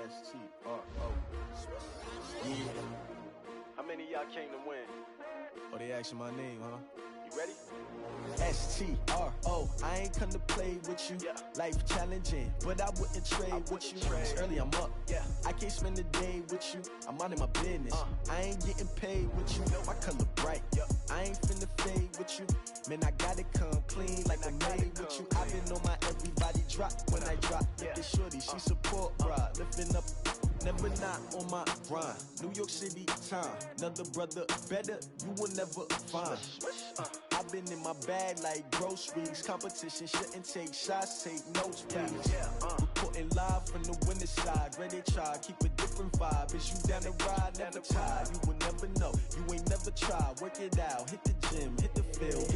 S-T-R-O. Yeah. How many of y'all came to win? Oh, they asking my name, huh? You ready? S-T-R-O. I ain't come to play with you. Yeah. Life challenging, but I wouldn't trade with you. It's early, I'm up. Yeah. I can't spend the day with you. I'm minding my business. I ain't getting paid with you. My color bright. I ain't finna fade with you. Man, I gotta come clean like I'm made with you. I've been on my everybody drop when I drop. Look at shorty, she support, bruh. Lifting up, never not on my grind. New York City time, another brother better, you will never find. I've been in my bag like groceries. Competition shouldn't take shots, take notes, please. Reporting live from the winning side. Ready to try, keep a different vibe. Is you down the ride, never tired. You will never know, you ain't never tried. Work it out, hit the gym, hit the field.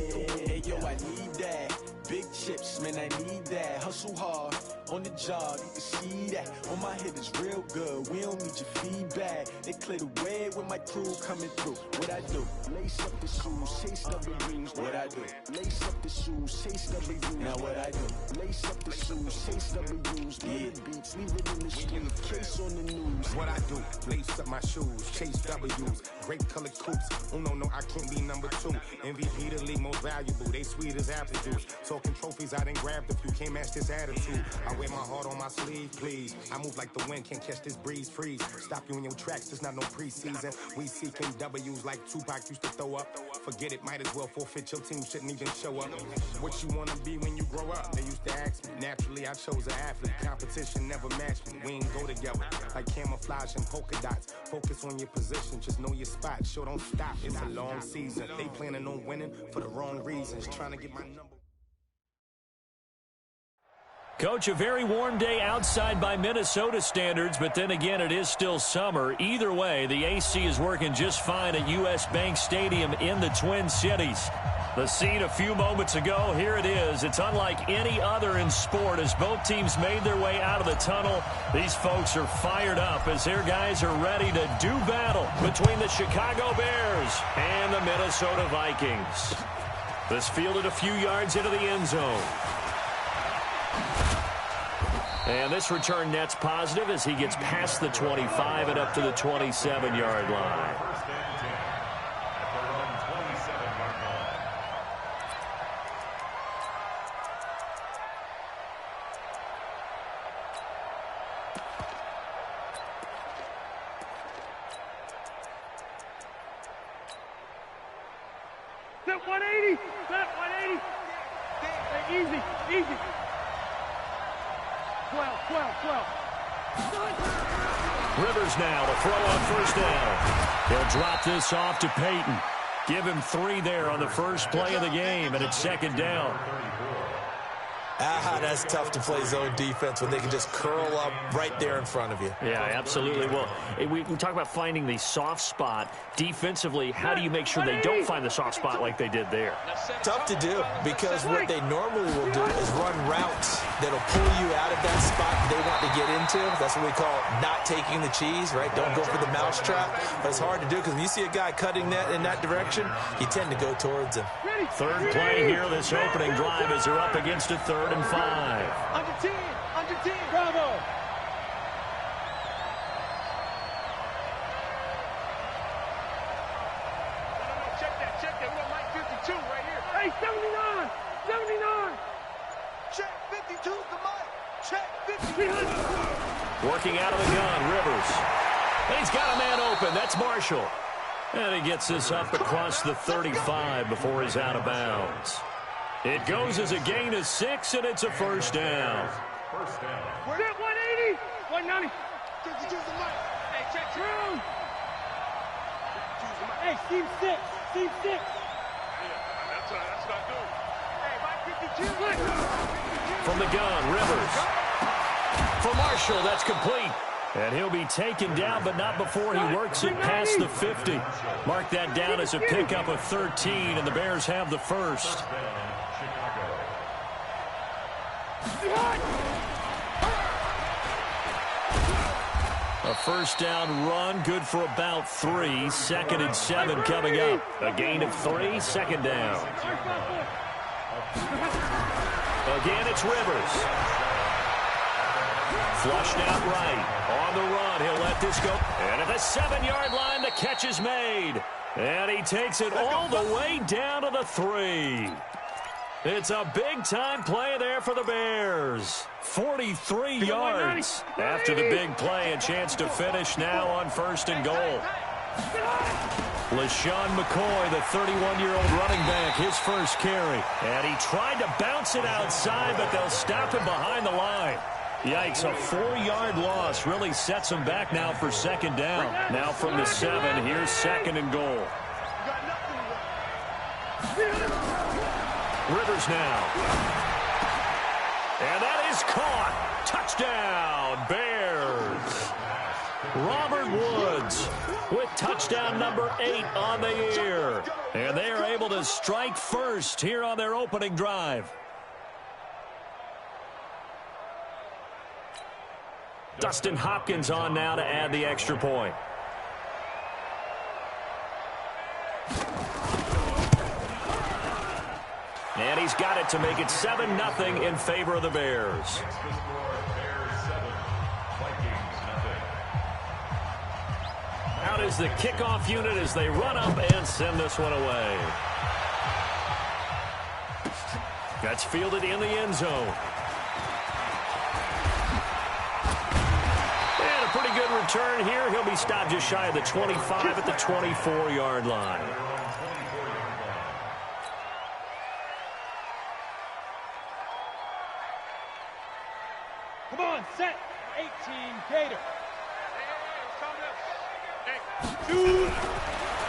Hey yo, I need that. Big chips, man, I need that. Hustle hard, on the job, you can see that. On my head is real good, we don't need your feedback. They clear the way with my crew coming through. What I do? Lace up the shoes, chase double rings. What I do? Lace up the shoes, chase double rings. Now what I do? Lace up the shoes, chase double rings. Big beats, leave it in the street, case on the news. What I do? Lace up my shoes, chase W's. Great colored coops. Oh no, I can't be number 2. MVP the league most valuable. They sweet as apple juice. Talking trophies, I done grabbed a few. Can't match this attitude. I wear my heart on my sleeve, please. I move like the wind, can't catch this breeze. Freeze. Stop you in your tracks, there's not no preseason. We seeking W's like Tupac used to throw up. Forget it, might as well forfeit. Your team shouldn't even show up. What you wanna be when you grow up? They used to ask me. Naturally, I chose an athlete. Competition never matched me. We ain't go together like camouflage and polka dots. Focus on your position, just know your spot. Sure, don't stop. It's a long season. They planning on winning for the wrong reasons. Trying to get my number. Coach, a very warm day outside by Minnesota standards, but then again, it is still summer. Either way, the AC is working just fine at U.S. Bank Stadium in the Twin Cities. The scene a few moments ago, here it is. It's unlike any other in sport as both teams made their way out of the tunnel. These folks are fired up as their guys are ready to do battle between the Chicago Bears and the Minnesota Vikings. This fielded a few yards into the end zone. And this return net's positive as he gets past the 25 and up to the 27-yard line. Set 180! Set 180! Hey, easy! 12. Rivers now to throw on first down. He'll drop this off to Peyton. Give him 3 there on the first play of the game, and it's second down. That's tough to play zone defense when they can just curl up right there in front of you. Yeah, absolutely. Well, we talk about finding the soft spot. Defensively, how do you make sure they don't find the soft spot like they did there? Tough to do because what they normally will do is run routes that'll pull you out of that spot they want to get into. That's what we call not taking the cheese, right? Don't go for the mousetrap. But it's hard to do because when you see a guy cutting that in that direction, you tend to go towards him. Third play here, this opening drive as they're up against a 3rd and 5. Under 10, bravo! Check that, we got Mike 52 right here. Hey, 79! Check 52 to Mike, check 52. Working out of the gun, Rivers. And he's got a man open, that's Marshall. And he gets this up across the 35 before he's out of bounds. It goes as a gain of 6, and it's a first down. We're at 180, 190. 52 to Mike. Hey, check room. Hey, Steve 6. Yeah, that's not good. Hey, Mike 52. From the gun, Rivers. For Marshall, that's complete. And he'll be taken down, but not before he works it past the 50. Mark that down as a pickup of 13, and the Bears have the first. A first down run, good for about 3. 2nd and 7 coming up. A gain of 3, second down. Again, it's Rivers. Flushed out right. On the run, he'll let this go. And at the 7-yard line, the catch is made. And he takes it all the way down to the 3. It's a big-time play there for the Bears. 43 yards. After the big play, a chance to finish now on 1st and goal. LaShawn McCoy, the 31-year-old running back, his first carry. And he tried to bounce it outside, but they'll stop him behind the line. Yikes, a 4-yard loss really sets him back now for 2nd down. Now from the 7, here's 2nd and goal. Rivers now. And that is caught. Touchdown, Bears. Robert Woods with touchdown number 8 on the year. And they are able to strike first here on their opening drive. Dustin Hopkins on now to add the extra point. And he's got it to make it 7-0 in favor of the Bears. Out is the kickoff unit as they run up and send this one away. That's fielded in the end zone. And a pretty good return here. He'll be stopped just shy of the 25 at the 24-yard line. Come on, set. 18, Gator.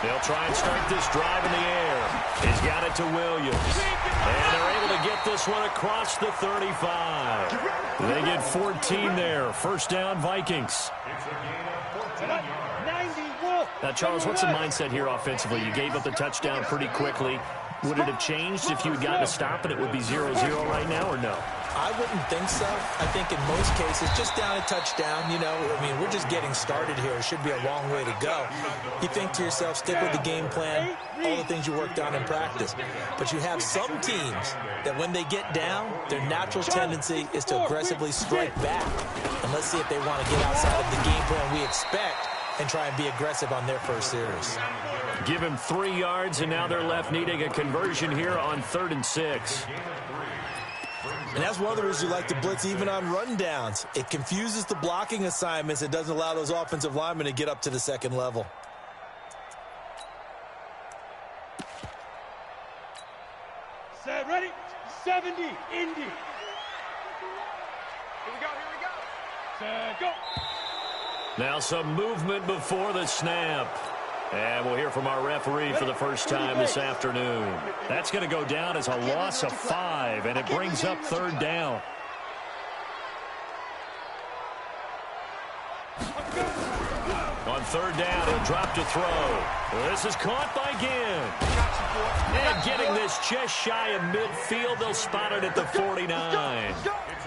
They'll try and start this drive in the air. He's got it to Williams. And they're able to get this one across the 35. They get 14 there. 1st down, Vikings. Now, Charles, what's the mindset here offensively? You gave up the touchdown pretty quickly. Would it have changed if you had gotten a stop and it would be 0-0 right now, or no? I wouldn't think so. I think in most cases, just down a touchdown, you know, I mean, we're just getting started here. It should be a long way to go. You think to yourself, stick with the game plan, all the things you worked on in practice. But you have some teams that when they get down, their natural tendency is to aggressively strike back. And let's see if they want to get outside of the game plan we expect and try and be aggressive on their first series. Give him 3 yards, and now they're left needing a conversion here on 3rd and 6. And that's one of the reasons you like to blitz even on rundowns. It confuses the blocking assignments. It doesn't allow those offensive linemen to get up to the 2nd level. Set, ready? 70, Indy. Here we go. Set, go. Now some movement before the snap. And we'll hear from our referee for the first time this afternoon. That's going to go down as a loss of 5, and it brings up 3rd down. On 3rd down, he'll drop to throw. This is caught by Ginn. And getting this just shy of midfield, they'll spot it at the 49.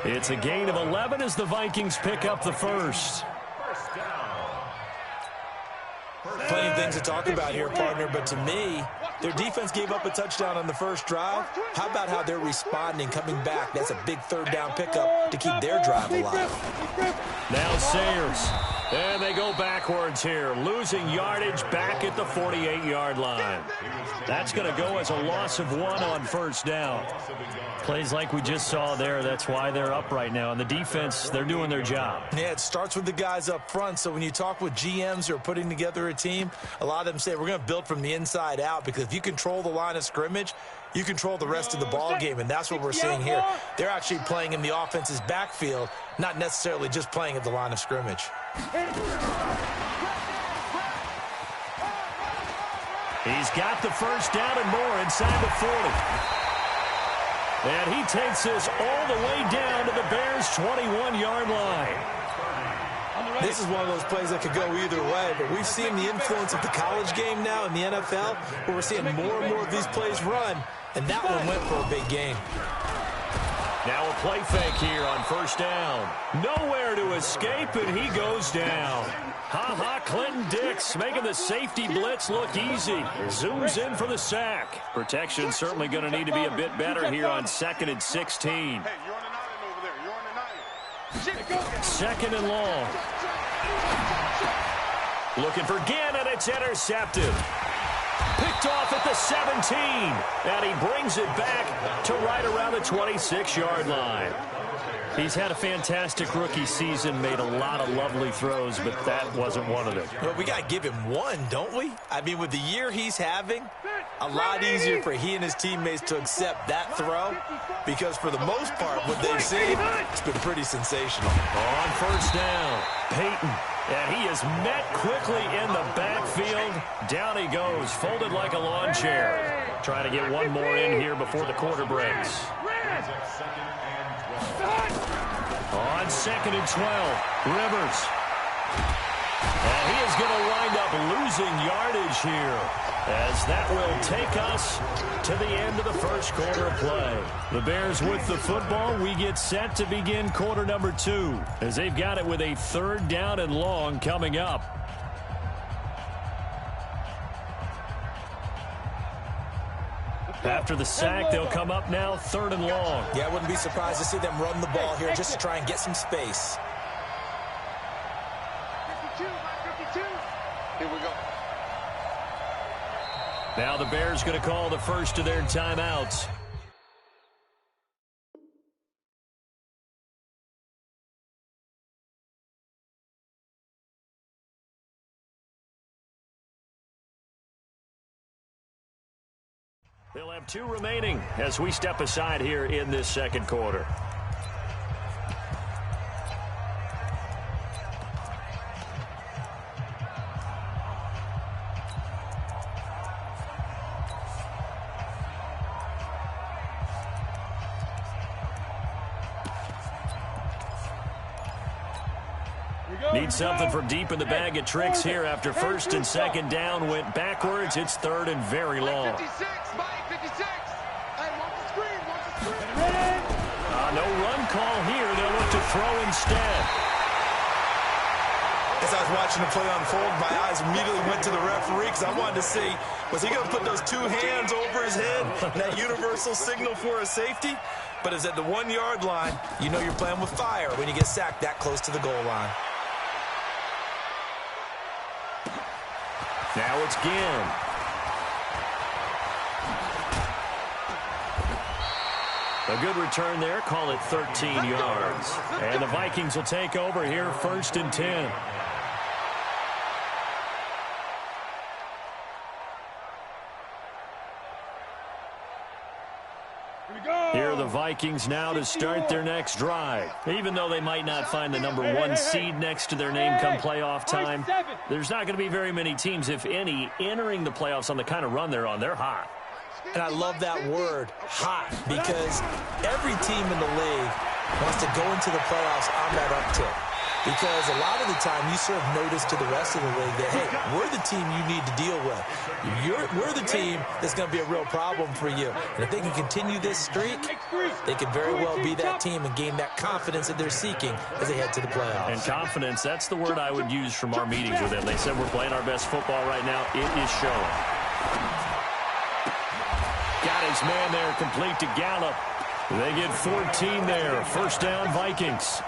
It's a gain of 11 as the Vikings pick up the first. Plenty of things to talk about here, partner, but to me, their defense gave up a touchdown on the first drive. How about how they're responding, coming back? That's a big 3rd down pickup to keep their drive alive. Now Sayers. And they go backwards here, losing yardage back at the 48-yard line. That's going to go as a loss of 1 on 1st down. Plays like we just saw there, that's why they're up right now. And the defense, they're doing their job. Yeah, it starts with the guys up front. So when you talk with GMs who are putting together a team, a lot of them say we're going to build from the inside out, because if you control the line of scrimmage, you control the rest of the ball game, and that's what we're seeing here. They're actually playing in the offense's backfield, not necessarily just playing at the line of scrimmage. He's got the 1st down and more inside the 40. And he takes this all the way down to the Bears' 21-yard line. This is one of those plays that could go either way, but we've seen the influence of the college game now in the NFL, where we're seeing more and more of these plays run, and that one went for a big gain. Now a play fake here on 1st down. Nowhere to escape, and he goes down. Ha-ha, Clinton Dix making the safety blitz look easy. Zooms in for the sack. Protection certainly going to need to be a bit better here on 2nd and 16. Hey, you're on an island over there. You're on an island. Second and long. Looking for Ginn, and it's intercepted. Picked off at the 17, and he brings it back to right around the 26-yard line. He's had a fantastic rookie season, made a lot of lovely throws, but that wasn't one of them. Well, we got to give him one, don't we? I mean, with the year he's having, a lot easier for he and his teammates to accept that throw, because for the most part, what they've seen, it's been pretty sensational. On first down, Peyton. And he is met quickly in the backfield. Down he goes, folded like a lawn chair. Trying to get one more in here before the quarter breaks. On second and 12, Rivers. And he is going to wind up losing yardage here, as that will take us to the end of the first quarter of play. The Bears with the football. We get set to begin quarter number 2, as they've got it with a third down and long coming up. After the sack, they'll come up now third and long. Yeah, I wouldn't be surprised to see them run the ball here just to try and get some space. 52. Here we go. Now the Bears going to call the first of their timeouts. They'll have 2 remaining as we step aside here in this second quarter. Need something from deep in the bag of tricks here after first and second down went backwards. It's third and very long. 56, Mike 56. Hey, watch the screen, No run call here. They'll look to throw instead. As I was watching the play unfold, my eyes immediately went to the referee because I wanted to see, was he going to put those 2 hands over his head, that universal signal for a safety? But it's at the 1-yard line. You know you're playing with fire when you get sacked that close to the goal line. Now it's Ginn. A good return there. Call it 13 yards. And the Vikings will take over here first and 10. Here are the Vikings now to start their next drive. Even though they might not find the number 1 seed next to their name come playoff time, there's not going to be very many teams, if any, entering the playoffs on the kind of run they're on. They're hot. And I love that word, hot, because every team in the league wants to go into the playoffs on that uptick. Because a lot of the time you serve notice to the rest of the league that, hey, we're the team you need to deal with. We're the team that's going to be a real problem for you. And if they can continue this streak, they could very well be that team and gain that confidence that they're seeking as they head to the playoffs. And confidence, that's the word I would use from our meetings with them. They said we're playing our best football right now. It is showing. Got his man there, complete to Gallup. They get 14 there. First down, Vikings.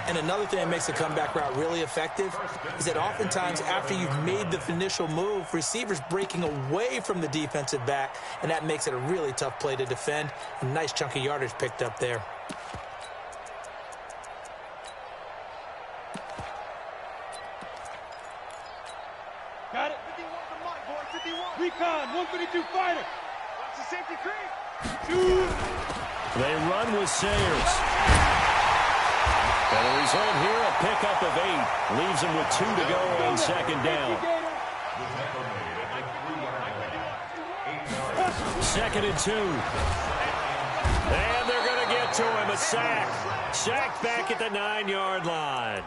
And another thing that makes the comeback route really effective is that oftentimes after you've made the initial move, receivers breaking away from the defensive back, and that makes it a really tough play to defend. A nice chunk of yardage picked up there. Got it. 51 to Mike, boy. 51. Recon, 152 fighter. Watch the safety creep. They run with Sayers. And the result here, a pickup of 8. Leaves them with 2 to go on second down. Second and 2. And they're going to get to him. A sack. Sacked back at the 9-yard line.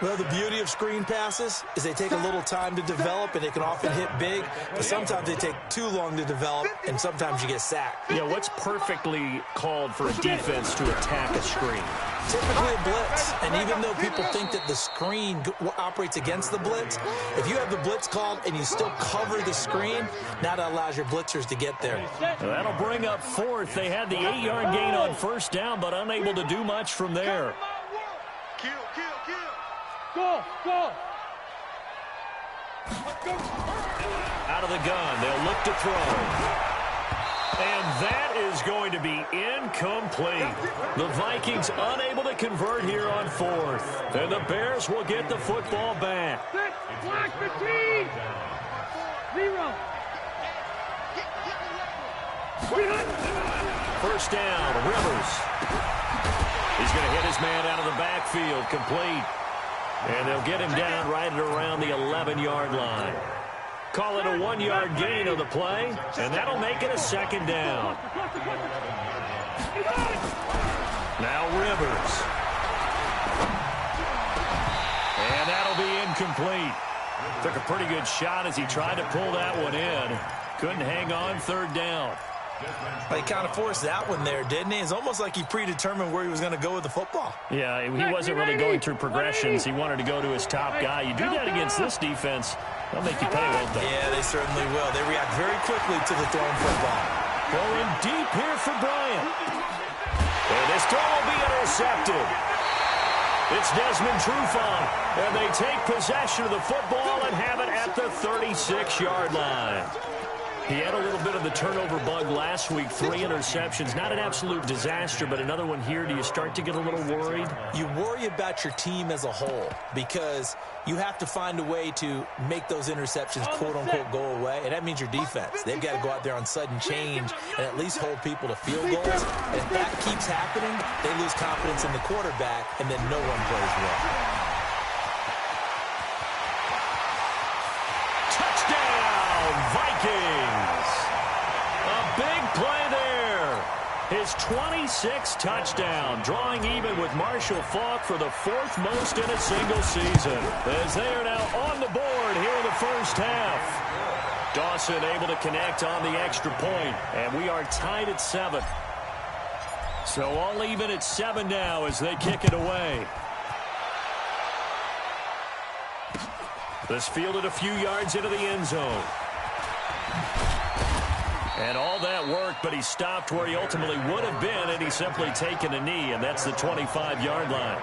Well, the beauty of screen passes is they take a little time to develop, and they can often hit big, but sometimes they take too long to develop, and sometimes you get sacked. Yeah, what's perfectly called for a defense to attack a screen? Typically a blitz, and even though people think that the screen operates against the blitz, if you have the blitz called and you still cover the screen, now that allows your blitzers to get there. That'll bring up fourth. They had the 8-yard gain on first down, but unable to do much from there. Kill. Go. Out of the gun, they'll look to throw. And that is going to be incomplete. The Vikings unable to convert here on fourth. And the Bears will get the football back. Block the team. 0. First down, Rivers. He's going to hit his man out of the backfield, complete. And they'll get him down right at around the 11-yard line. Call it a 1-yard gain of the play, and that'll make it a second down. Now Rivers. And that'll be incomplete. Took a pretty good shot as he tried to pull that one in. Couldn't hang on, third down. He kind of forced that one there, didn't he? It's almost like he predetermined where he was going to go with the football. Yeah, he wasn't really going through progressions. He wanted to go to his top guy. You do that against this defense, they'll make you pay, won't they? Yeah, they certainly will. They react very quickly to the thrown football. Going deep here for Bryant. And this throw will be intercepted. It's Desmond Trufant, and they take possession of the football and have it at the 36-yard line. He had a little bit of the turnover bug last week, 3 interceptions. Not an absolute disaster, but another one here. Do you start to get a little worried? You worry about your team as a whole because you have to find a way to make those interceptions, quote-unquote, go away, and that means your defense. They've got to go out there on sudden change and at least hold people to field goals. And if that keeps happening, they lose confidence in the quarterback, and then no one plays well. Touchdown, Vikings! A big play there. His 26th touchdown, drawing even with Marshall Faulk for the 4th most in a single season, as they are now on the board here in the first half. Dawson able to connect on the extra point, and we are tied at 7. So all even at 7 now as they kick it away. This fielded a few yards into the end zone. And all that worked, but he stopped where he ultimately would have been, and he's simply taken a knee, and that's the 25-yard line.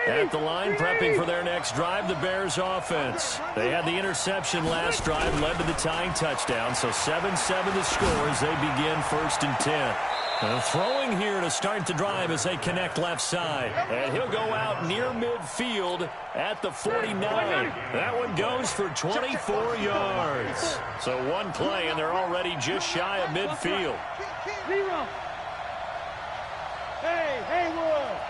At the line, prepping for their next drive, the Bears offense. They had the interception last drive, led to the tying touchdown, so 7-7 the score as they begin 1st and 10. And throwing here to start the drive as they connect left side. And he'll go out near midfield at the 49. That one goes for 24 yards. So one play, and they're already just shy of midfield. 0. Hey, Haywood.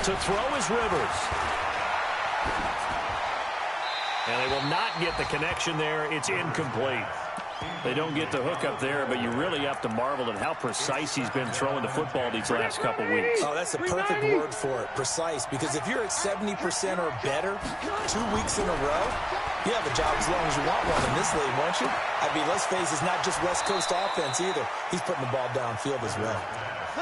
To throw is Rivers. And they will not get the connection there. It's incomplete. They don't get the hook up there, but you really have to marvel at how precise he's been throwing the football these last couple weeks. Oh, that's the perfect word for it, precise, because if you're at 70% or better 2 weeks in a row, you have a job as long as you want one in this league, won't you? I mean, let's face it, it's not just West Coast offense either. He's putting the ball downfield as well.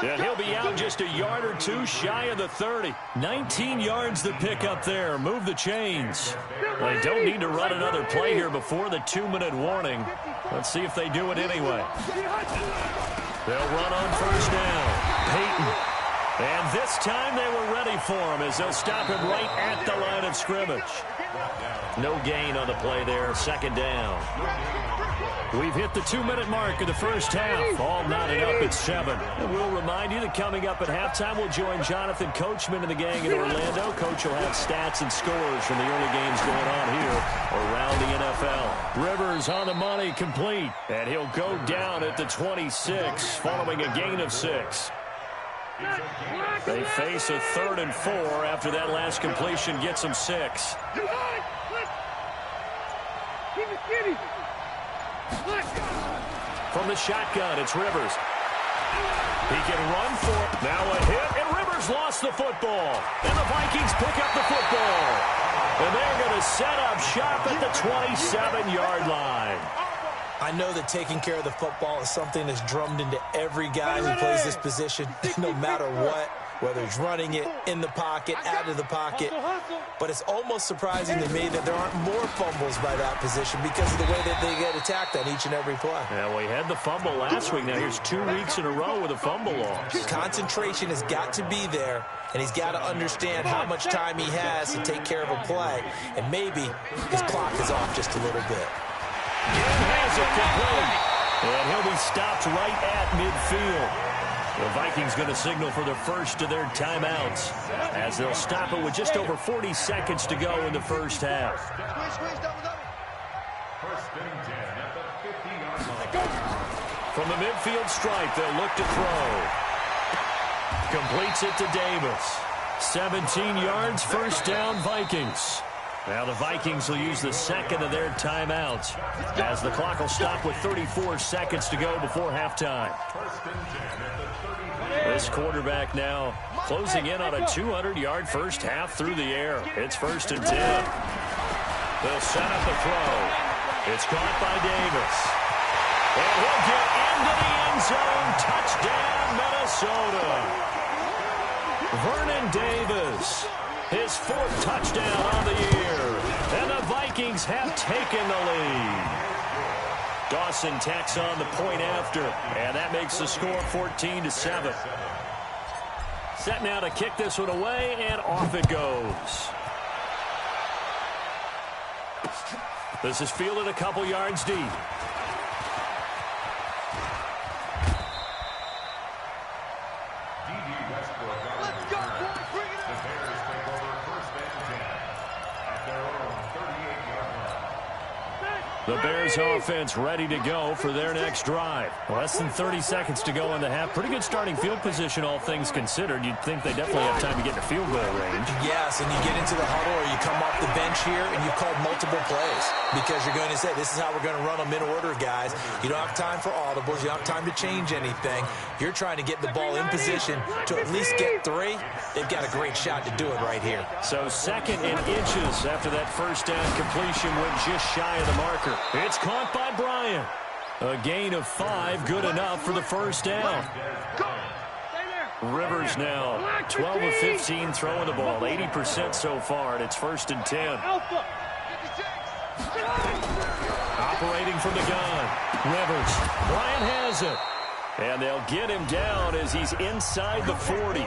And he'll be out just a yard or two shy of the 30. 19 yards to pick up there. Move the chains. They don't need to run another play here before the 2-minute warning. Let's see if they do it anyway. They'll run on first down. Peyton. And this time they were ready for him as they'll stop him right at the line of scrimmage. No gain on the play there. 2nd down. We've hit the 2-minute mark of the first half. All knotted up at 7. And we'll remind you that coming up at halftime, we'll join Jonathan Coachman and the gang in Orlando. Coach will have stats and scores from the early games going on here around the NFL. Rivers on the money, complete. And he'll go down at the 26 following a gain of 6. They face a 3rd and 4 after that last completion gets them 6. From the shotgun, it's Rivers. He can run for it. Now a hit, and Rivers lost the football. And the Vikings pick up the football. And they're going to set up shop at the 27-yard line. I know that taking care of the football is something that's drummed into every guy who plays this position, no matter what, whether he's running it, in the pocket, out of the pocket. But it's almost surprising to me that there aren't more fumbles by that position because of the way that they get attacked on each and every play. Yeah, we had the fumble last week. Now here's 2 weeks in a row with a fumble loss. Concentration has got to be there, and he's got to understand how much time he has to take care of a play. And maybe his clock is off just a little bit. Has it complete. And he'll be stopped right at midfield. The Vikings going to signal for the first of their timeouts as they'll stop it with just over 40 seconds to go in the first half. From the midfield stripe, they'll look to throw. Completes it to Davis. 17 yards, first down, Vikings. Now the Vikings will use the second of their timeouts as the clock will stop with 34 seconds to go before halftime. This quarterback now closing in on a 200-yard first half through the air. It's 1st and 10. They'll set up the throw. It's caught by Davis. And he'll get into the end zone. Touchdown, Minnesota. Vernon Davis. His 4th touchdown on the year. And the Vikings have taken the lead. Dawson tacks on the point after. And that makes the score 14-7. Set now to kick this one away, and off it goes. This is fielded a couple yards deep. The Bears offense ready to go for their next drive. Less than 30 seconds to go in the half. Pretty good starting field position, all things considered. You'd think they definitely have time to get to field goal range. Yes, and you get into the huddle or you come off the bench here and you've called multiple plays because you're going to say, this is how we're going to run them in order, guys. You don't have time for audibles. You don't have time to change anything. You're trying to get the ball in position to at least get 3. They've got a great shot to do it right here. So 2nd and inches after that first down completion went just shy of the marker. It's caught by Bryant. A gain of 5, good enough for the first down. Rivers now 12 of 15 throwing the ball, 80% so far, and it's 1st and 10. Operating from the gun. Rivers. Bryant has it. And they'll get him down as he's inside the 40.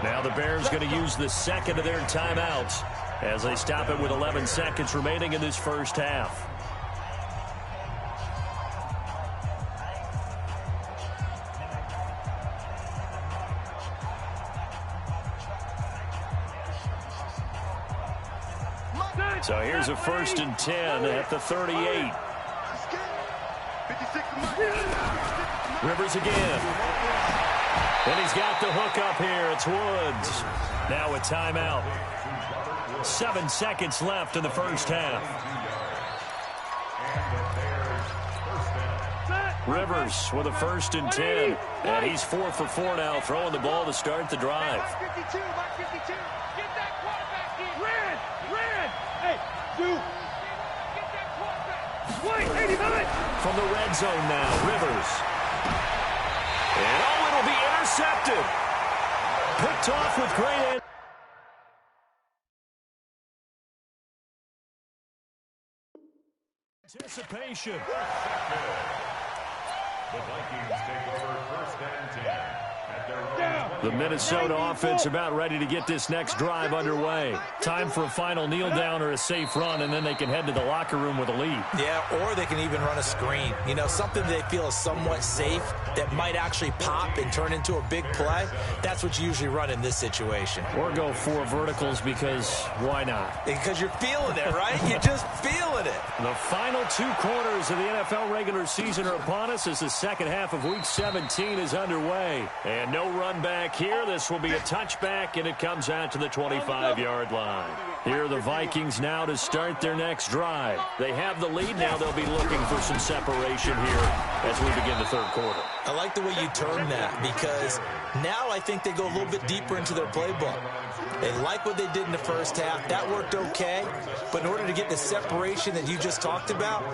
Now the Bears going to use the 2nd of their timeouts as they stop it with 11 seconds remaining in this first half. So here's a 1st and 10 at the 38. Rivers again. And he's got the hook up here. It's Woods. Now a timeout. 7 seconds left in the first half. Rivers with a 1st and 10. And he's 4 for 4 now, throwing the ball to start the drive. From the red zone now, Rivers. And it'll be intercepted. Picked off with great anticipation. The Vikings take over 1st and 10. The Minnesota offense about ready to get this next drive underway. Time for a final kneel down or a safe run, and then they can head to the locker room with a lead. Yeah, or they can even run a screen. You know, something they feel is somewhat safe that might actually pop and turn into a big play. That's what you usually run in this situation. Or go 4 verticals because why not? Because you're feeling it, right? You're just feeling it. The final 2 quarters of the NFL regular season are upon us as the second half of Week 17 is underway. And no run back here. This will be a touchback, and it comes out to the 25-yard line. Here are the Vikings now to start their next drive. They have the lead now. They'll be looking for some separation here as we begin the third quarter. I like the way you term that because now I think they go a little bit deeper into their playbook. They like what they did in the first half. That worked okay. But in order to get the separation that you just talked about,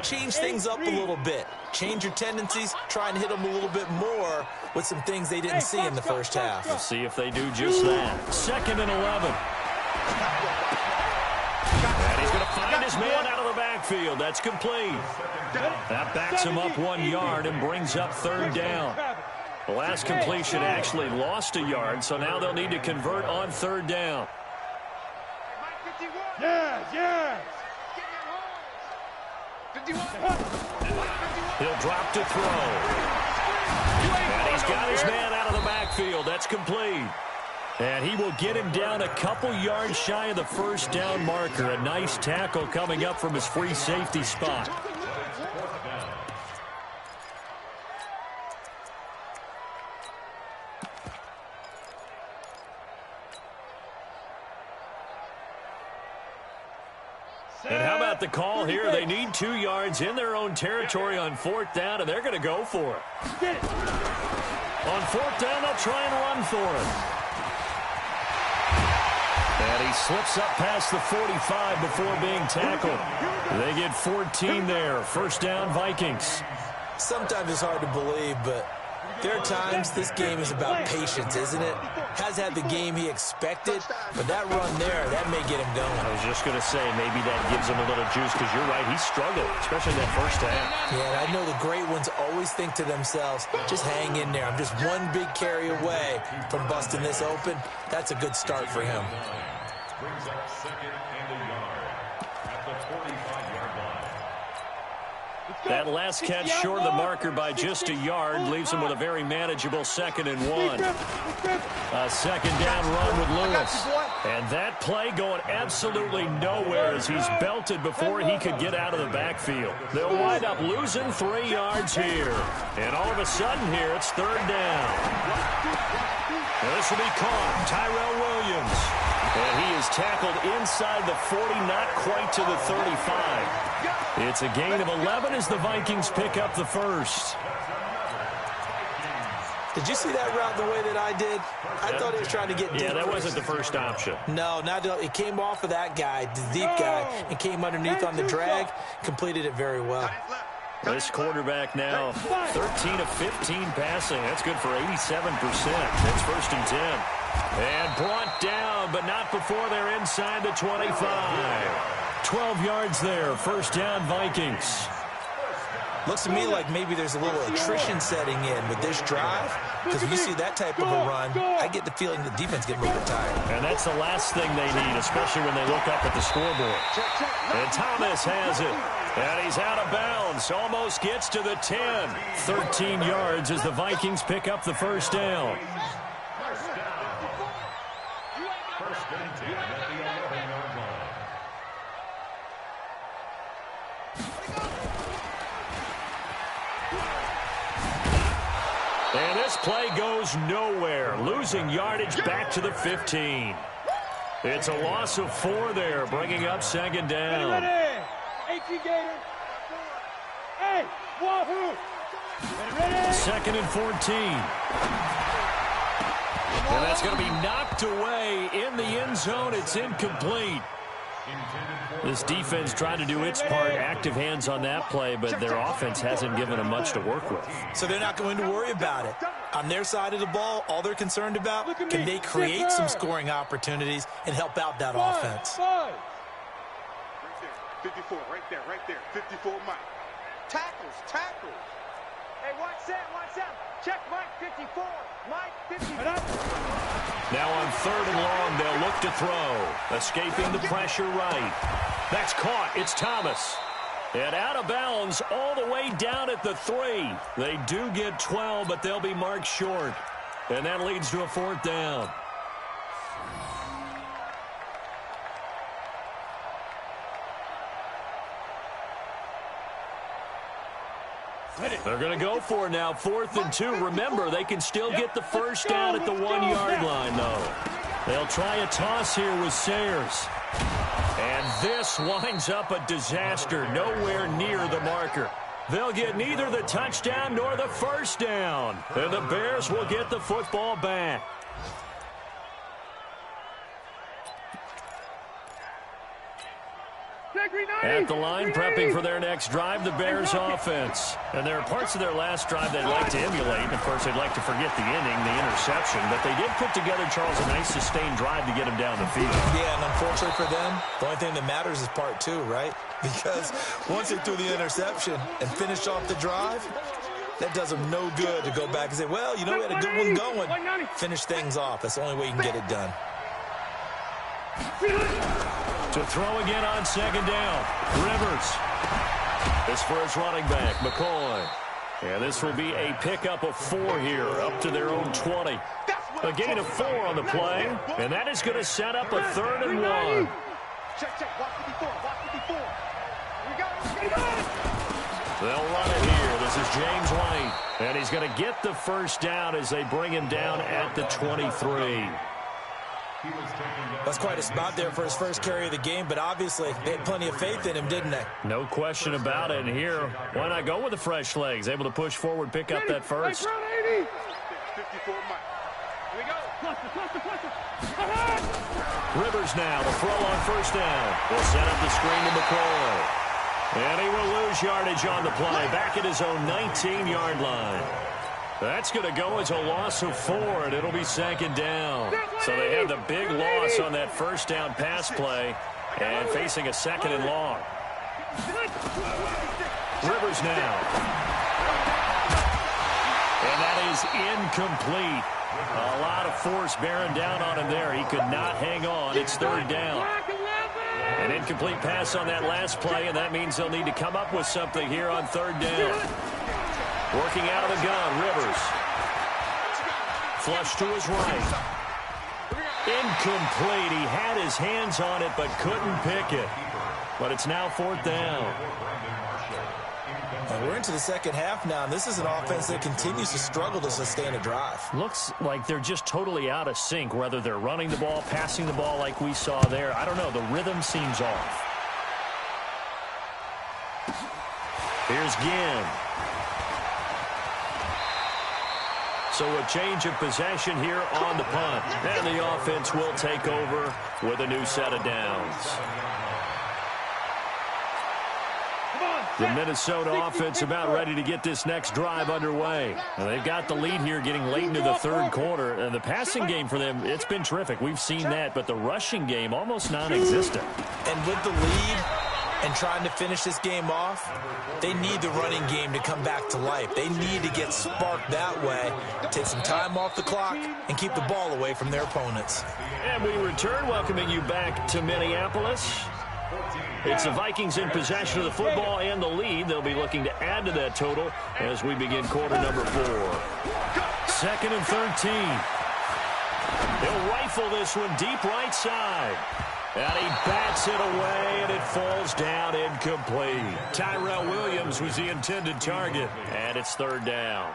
change things up a little bit. Change your tendencies. Try and hit them a little bit more with some things they didn't see in the first half. We'll see if they do just that. 2nd and 11. And he's going to find his man out of the backfield. That's complete. That backs him up 1 yard and brings up 3rd down. The last completion actually lost a yard, so now they'll need to convert on 3rd down. Yes. He'll drop to throw. And he's got his man out of the backfield. That's complete. And he will get him down a couple yards shy of the 1st down marker. A nice tackle coming up from his free safety spot. And how about the call here? They need 2 yards in their own territory on 4th down, and they're going to go for it. On 4th down, they'll try and run for it. And he slips up past the 45 before being tackled. They get 14 there. 1st down, Vikings. Sometimes it's hard to believe, but there are times this game is about patience, isn't it? Has had the game he expected, but that run there, that may get him going. I was just going to say, maybe that gives him a little juice, because you're right, he struggled, especially that 1st half. Yeah, and I know the great ones always think to themselves, just hang in there. I'm just one big carry away from busting this open. That's a good start for him. Brings up 2nd and a yard at the 45-yard line. That last catch short of the marker by just a yard leaves him with a very manageable 2nd and 1. A 2nd down run with Lewis. And that play going absolutely nowhere as he's belted before he could get out of the backfield. They'll wind up losing 3 yards here. And all of a sudden here, it's 3rd down. This will be caught. Tyrell Williams. And he is tackled inside the 40, not quite to the 35. It's a gain of 11 as the Vikings pick up the 1st. Did you see that route the way that I did? I thought he was trying to get deep. Yeah, that wasn't the first option. No, it came off of that guy, the deep guy, and came underneath on the drag, completed it very well. This quarterback now 13 of 15 passing. That's good for 87%. It's 1st and 10. And brought down, but not before they're inside the 25. 12 yards there. 1st down, Vikings. Looks to me like maybe there's a little attrition setting in with this drive, because when you see that type of a run, I get the feeling the defense getting a little bit tired. And that's the last thing they need, especially when they look up at the scoreboard. And Thomas has it. And he's out of bounds. Almost gets to the 10. 13 yards as the Vikings pick up the 1st down. First and 10 at the 11-yard line. And this play goes nowhere. Losing yardage back to the 15. It's a loss of 4 there, bringing up 2nd down. Hey, wahoo! 2nd and 14. And that's going to be knocked away in the end zone. It's incomplete. This defense trying to do its part, active hands on that play, but their offense hasn't given them much to work with. So they're not going to worry about it. On their side of the ball, all they're concerned about, can they create some scoring opportunities and help out that offense? 54, right there. 54, Mike. Tackles. Hey, watch that. Check Mike 54. Mike 54. Now on 3rd and long, they'll look to throw. Escaping the pressure right. That's caught. It's Thomas. And out of bounds all the way down at the 3. They do get 12, but they'll be marked short. And that leads to a 4th down. They're going to go for it now, 4th and 2. Remember, they can still get the 1st down at the 1-yard line, though. They'll try a toss here with Sayers. And this winds up a disaster, nowhere near the marker. They'll get neither the touchdown nor the first down. And the Bears will get the football back. At the line, prepping for their next drive, the Bears offense. And there are parts of their last drive they'd like to emulate. And, of course, they'd like to forget the inning, the interception. But they did put together, Charles, a nice sustained drive to get him down the field. Yeah, and unfortunately for them, the only thing that matters is part two, right? Because once they threw the interception and finished off the drive, that does them no good to go back and say, well, you know, we had a good one going. Finish things off. That's the only way you can get it done. To throw again on second down. Rivers. This for his running back, McCoy. And this will be a pickup of 4 here, up to their own 20. A gain of 4 on the play, and that is going to set up a 3rd and 1. Check. Watch it before. We got it. They'll run it here. This is James White. And he's going to get the first down as they bring him down at the 23. That's quite a spot there for his first carry of the game, but obviously they had plenty of faith in him, didn't they? No question about it. And here, why not go with the fresh legs? Able to push forward, pick up that first. 54 Mike. Here we go. Rivers now, the throw on first down. Will set up the screen to McCoy. And he will lose yardage on the play, back at his own 19-yard line. That's going to go as a loss of 4, and it'll be 2nd down. So they had the big loss on that first down pass play and facing a 2nd and long. Rivers now. And that is incomplete. A lot of force bearing down on him there. He could not hang on. It's 3rd down. An incomplete pass on that last play, and that means they'll need to come up with something here on 3rd down. Working out of the gun, Rivers. Flush to his right. Incomplete. He had his hands on it but couldn't pick it. But it's now 4th down. And we're into the second half now, and this is an offense that continues to struggle to sustain a drive. Looks like they're just totally out of sync, whether they're running the ball, passing the ball like we saw there. I don't know. The rhythm seems off. Here's Ginn. So a change of possession here on the punt. And the offense will take over with a new set of downs. The Minnesota offense about ready to get this next drive underway. And they've got the lead here getting late into the 3rd quarter. And the passing game for them, it's been terrific. We've seen that. But the rushing game, almost non-existent. And with the lead and trying to finish this game off, they need the running game to come back to life. They need to get sparked that way, take some time off the clock, and keep the ball away from their opponents. And we return, welcoming you back to Minneapolis. It's the Vikings in possession of the football and the lead. They'll be looking to add to that total as we begin quarter number 4. 2nd and 13. They'll rifle this one deep right side. And he bats it away, and it falls down incomplete. Tyrell Williams was the intended target, and it's 3rd down.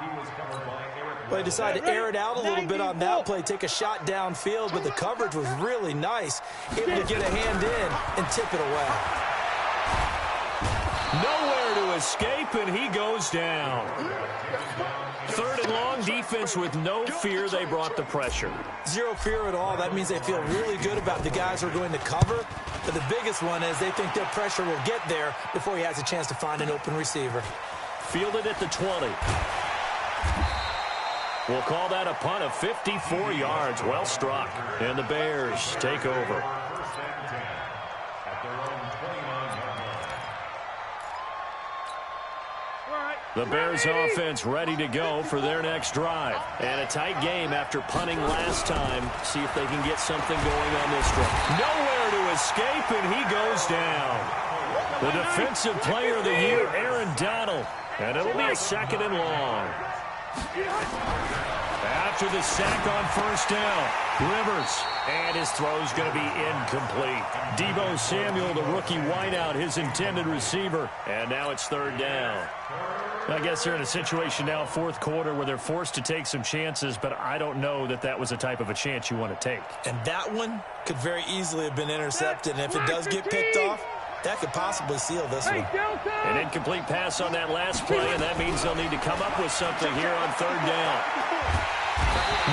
Well, they decided to air it out a little bit on that play, take a shot downfield, but the coverage was really nice. Able to get a hand in and tip it away. Nowhere to escape, and he goes down. 3rd and long, defense with no fear. They brought the pressure. Zero fear at all. That means they feel really good about the guys who are going to cover. But the biggest one is they think their pressure will get there before he has a chance to find an open receiver. Fielded at the 20. We'll call that a punt of 54 yards. Well struck. And the Bears take over. The Bears offense ready to go for their next drive. And a tight game after punting last time. See if they can get something going on this drive. Nowhere to escape, and he goes down. The defensive player of the year, Aaron Donald. And it'll be a 2nd and long. After the sack on 1st down, Rivers And his throw's going to be incomplete. Deebo Samuel, the rookie wideout, his intended receiver. And now it's third down. I guess they're in a situation now, fourth quarter, where they're forced to take some chances, but I don't know that that was the type of a chance you want to take. And that one could very easily have been intercepted. And if it does get picked off, that could possibly seal this one. An incomplete pass on that last play, and that means they'll need to come up with something here on third down.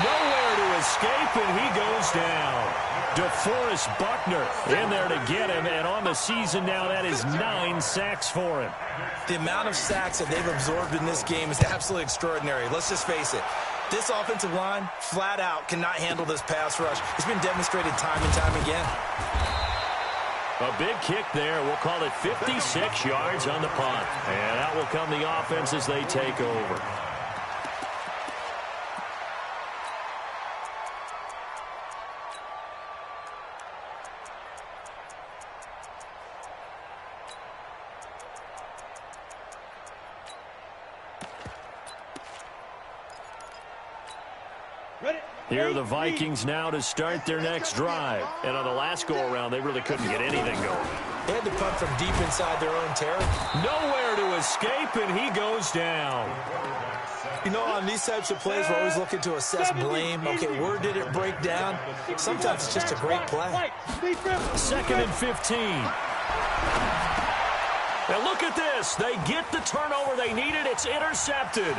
Nowhere to escape, and he goes down. DeForest Buckner in there to get him, and on the season now, that is 9 sacks for him. The amount of sacks that they've absorbed in this game is absolutely extraordinary. Let's just face it. This offensive line, flat out, cannot handle this pass rush. It's been demonstrated time and time again. A big kick there. We'll call it 56 yards on the punt. And out will come the offense as they take over. Here are the Vikings now to start their next drive. And on the last go-around, they really couldn't get anything going. They had to punt from deep inside their own territory. Nowhere to escape, and he goes down. You know, on these types of plays, we're always looking to assess blame. Okay, where did it break down? Sometimes it's just a great play. 2nd and 15. Now look at this. They get the turnover they needed. It's intercepted.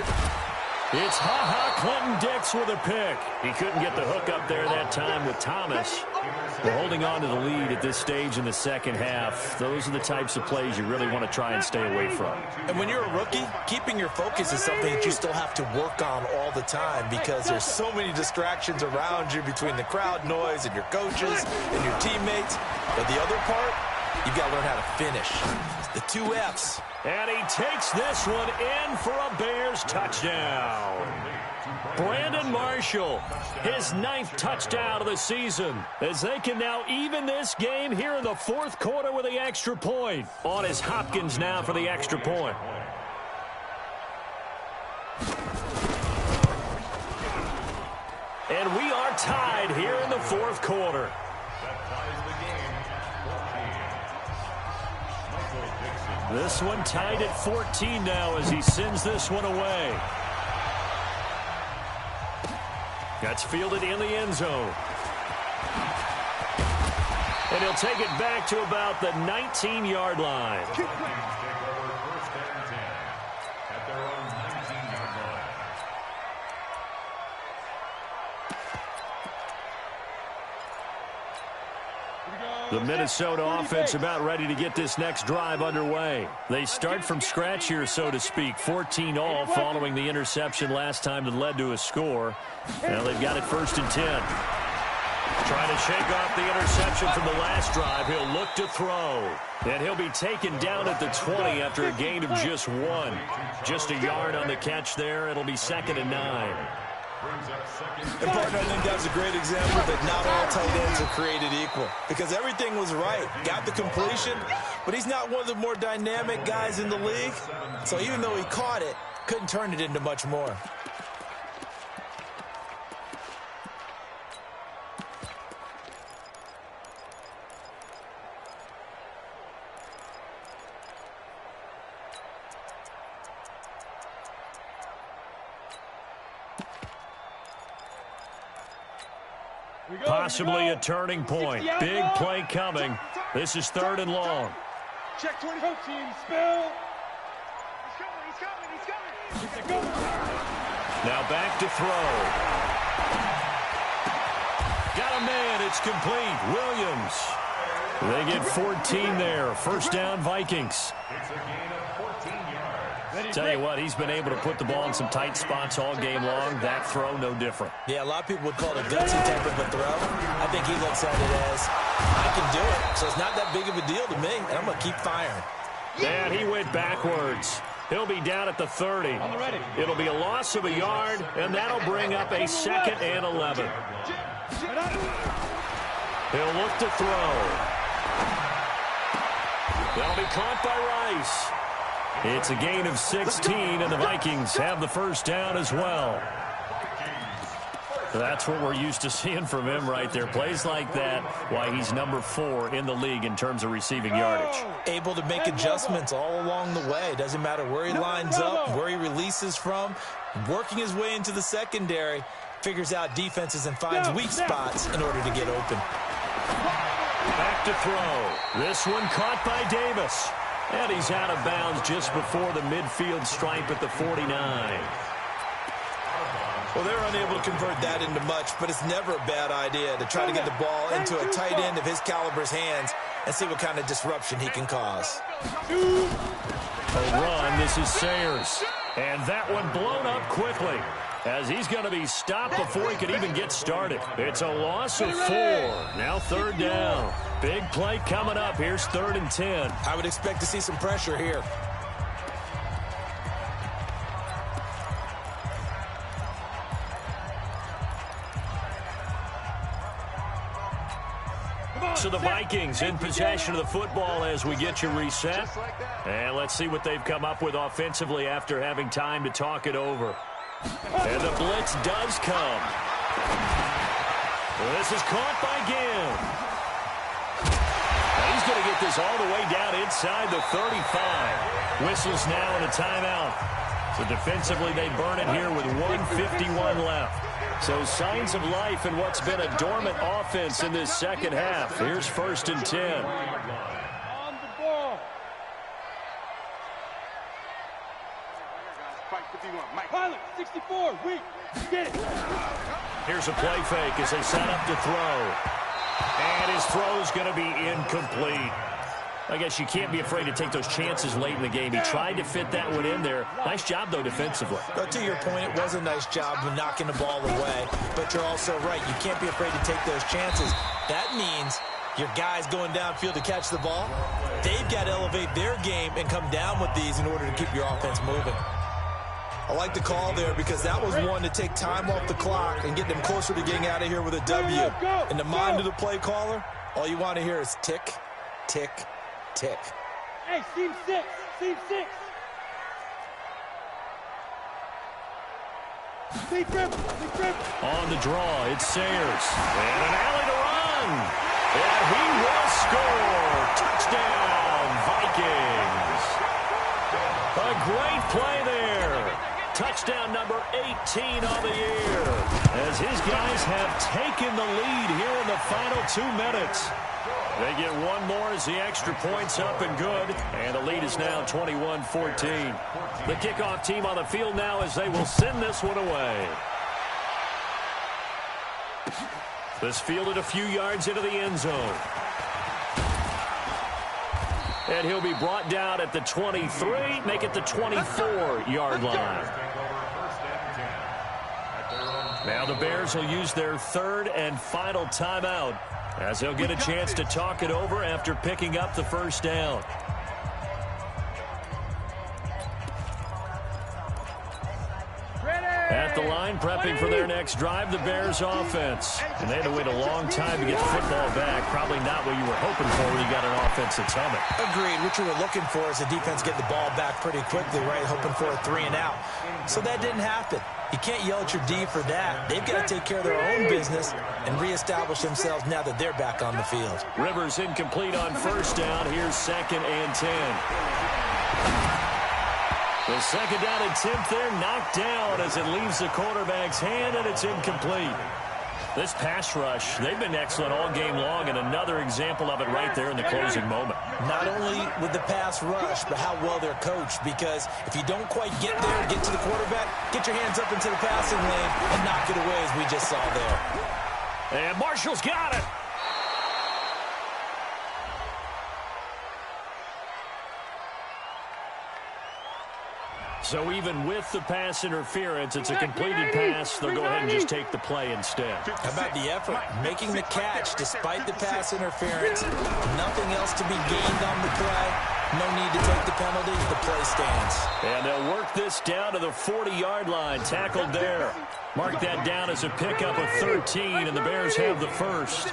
It's Clinton-Dix with a pick. He couldn't get the hook up there that time with Thomas. They're holding on to the lead at this stage in the second half. Those are the types of plays you really want to try and stay away from. And when you're a rookie, keeping your focus is something that you still have to work on all the time because there's so many distractions around you between the crowd noise and your coaches and your teammates. But the other part, you've got to learn how to finish. The 2 Fs. And he takes this one in for a Bears touchdown. Brandon Marshall, his 9th touchdown of the season, as they can now even this game here in the fourth quarter with the extra point. On is Hopkins now for the extra point. And we are tied here in the fourth quarter. This one tied at 14 now as he sends this one away. That's fielded in the end zone. And he'll take it back to about the 19-yard line. The Minnesota offense about ready to get this next drive underway. They start from scratch here, so to speak. 14 all following the interception last time that led to a score. Now they've got it 1st and 10. Trying to shake off the interception from the last drive. He'll look to throw. And he'll be taken down at the 20 after a gain of just 1. Just a yard on the catch there. It'll be 2nd and 9. And partner, I think that's a great example that not all tight ends are created equal. Because everything was right. Got the completion, but he's not one of the more dynamic guys in the league. So even though he caught it, couldn't turn it into much more. Possibly a turning point. Big play coming. This is 3rd and long. Check 20. Team spill. He's coming. Now back to throw. Got a man. It's complete. Williams. They get 14 there. First down, Vikings. It's a gain of 14 yards. Tell you what, he's been able to put the ball in some tight spots all game long. That throw, no different. Yeah, a lot of people would call it a gutsy type of a throw. I think he looks at it as, I can do it. So it's not that big of a deal to me, and I'm going to keep firing. And he went backwards. He'll be down at the 30. It'll be a loss of a yard, and that'll bring up a 2nd and 11. He'll look to throw. That'll be caught by Rice. It's a gain of 16, and the Vikings have the first down as well. That's what we're used to seeing from him right there. Plays like that, why he's number 4 in the league in terms of receiving yardage. Able to make adjustments all along the way. Doesn't matter where he lines up, where he releases from. Working his way into the secondary, figures out defenses and finds weak spots in order to get open. Back to throw. This one caught by Davis. And he's out of bounds just before the midfield stripe at the 49. Well, they're unable to convert that into much, but it's never a bad idea to try to get the ball into a tight end of his caliber's hands and see what kind of disruption he can cause. A run. This is Sayers. And that one blown up quickly as he's going to be stopped before he could even get started. It's a loss of 4. Now 3rd down. Big play coming up. Here's 3rd and 10. I would expect to see some pressure here. So the Vikings in possession of the football as we get you reset. And let's see what they've come up with offensively after having time to talk it over. And the blitz does come. This is caught by Ginn. And he's going to get this all the way down inside the 35. Whistles now and a timeout. So defensively they burn it here with 1:51 left. So signs of life in what's been a dormant offense in this second half. Here's 1st and 10. On the ball. Pilot, 64, weak. Get it. Here's a play fake as they set up to throw. And his throw's going to be incomplete. I guess you can't be afraid to take those chances late in the game. He tried to fit that one in there. Nice job, though, defensively. But to your point, it was a nice job of knocking the ball away. But you're also right. You can't be afraid to take those chances. That means your guys going downfield to catch the ball, they've got to elevate their game and come down with these in order to keep your offense moving. I like the call there because that was one to take time off the clock and get them closer to getting out of here with a W. In the mind of the play caller, all you want to hear is tick, tick, tick. Hey, seam 6, seam 6. Deep grip, deep grip. On the draw, it's Sayers. And an alley to run. And he will score. Touchdown, Vikings. A great play there. Touchdown number 18 on the year. As his guys have taken the lead here in the final 2 minutes. They get one more as the extra point's up and good. And the lead is now 21-14. The kickoff team on the field now as they will send this one away. This fielded a few yards into the end zone. And he'll be brought down at the 23, make it the 24-yard line. Now the Bears will use their 3rd and final timeout as they'll get a chance to talk it over after picking up the 1st down. At the line, prepping for their next drive, the Bears offense. And they had to wait a long time to get the football back. Probably not what you were hoping for when you got an offense that's humming. Agreed. What you were looking for is the defense get the ball back pretty quickly, right? Hoping for a 3 and out. So that didn't happen. You can't yell at your D for that. They've got to take care of their own business and reestablish themselves now that they're back on the field. Rivers incomplete on 1st down. Here's 2nd and 10. The 2nd down attempt there knocked down as it leaves the quarterback's hand, and it's incomplete. This pass rush, they've been excellent all game long, and another example of it right there in the closing moment. Not only with the pass rush, but how well they're coached, because if you don't quite get there, get to the quarterback, get your hands up into the passing lane and knock it away as we just saw there. And Marshall's got it. So even with the pass interference, it's a completed pass. They'll go ahead and just take the play instead. How about the effort? Making the catch despite the pass interference. Nothing else to be gained on the play. No need to take the penalty. The play stands. And they'll work this down to the 40-yard line. Tackled there. Mark that down as a pickup of 13, and the Bears have the 1st.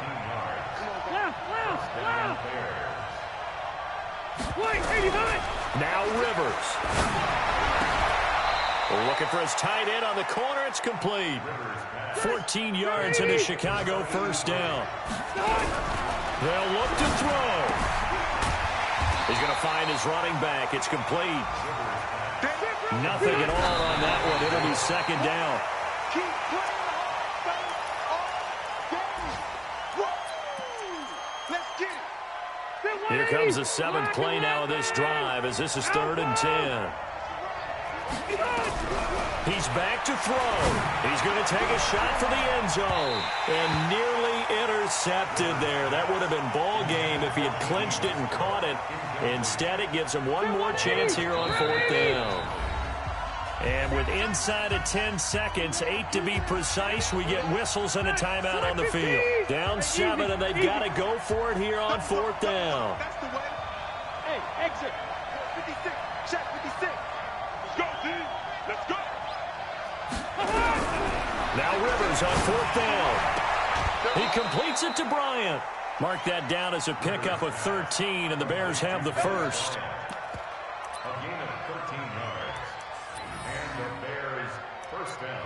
Now Rivers. Looking for his tight end on the corner. It's complete. 14 yards into Chicago, first down. They'll look to throw. He's going to find his running back. It's complete. Nothing at all on that one. It'll be second down. Here comes the seventh play now of this drive as this is 3rd and 10. He's back to throw. He's going to take a shot for the end zone. And nearly intercepted there. That would have been ball game if he had clinched it and caught it. Instead, it gives him one more chance here on 4th down. And with inside of 10 seconds, 8 to be precise, we get whistles and a timeout on the field. Down 7, and they've got to go for it here on 4th down. That's the way. Hey, exit. 56. Check 56. Let's go, D. Let's go. Now Rivers on 4th down. He completes it to Bryant. Mark that down as a pickup of 13, and the Bears have the first. A gain of 13 yards. And the Bears first down.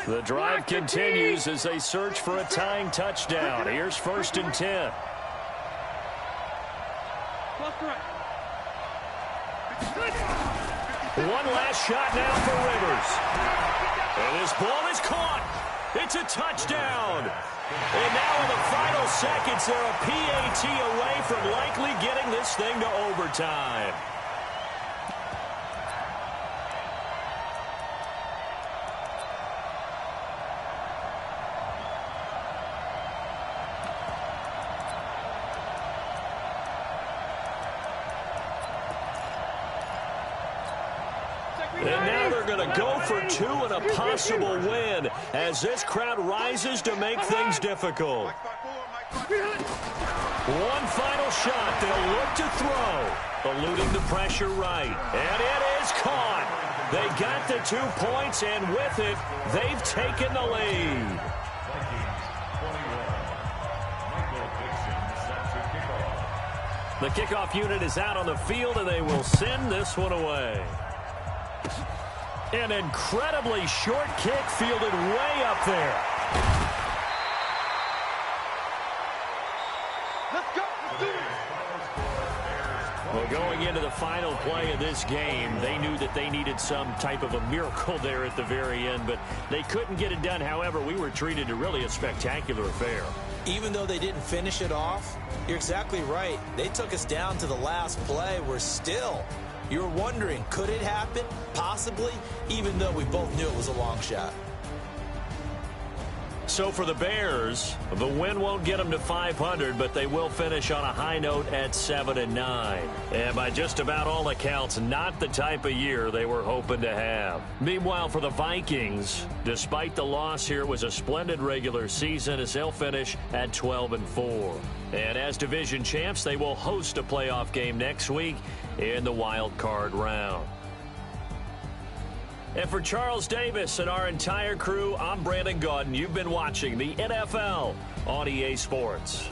The drive continues as they search for a tying touchdown. Here's 1st and 10. One last shot now for Rivers. And this ball is caught. It's a touchdown. And now in the final seconds, they're a PAT away from likely getting this thing to overtime. And now they're going to go for 2 and a possible win as this crowd rises to make things difficult. One final shot. They'll look to throw. Eluding the pressure right. And it is caught. They got the 2 points, and with it, they've taken the lead. The kickoff unit is out on the field, and they will send this one away. An incredibly short kick fielded way up there. Let's go. Let's do it. Well, going into the final play of this game, they knew that they needed some type of a miracle there at the very end, but they couldn't get it done. However, we were treated to really a spectacular affair. Even though they didn't finish it off, you're exactly right. They took us down to the last play. We're still... You're wondering, could it happen? Possibly, even though we both knew it was a long shot. So for the Bears, the win won't get them to 500, but they will finish on a high note at 7-9. And by just about all accounts, not the type of year they were hoping to have. Meanwhile, for the Vikings, despite the loss here, it was a splendid regular season as they'll finish at 12-4. And as division champs, they will host a playoff game next week in the wild card round. And for Charles Davis and our entire crew, I'm Brandon Gaudin. You've been watching the NFL on EA Sports.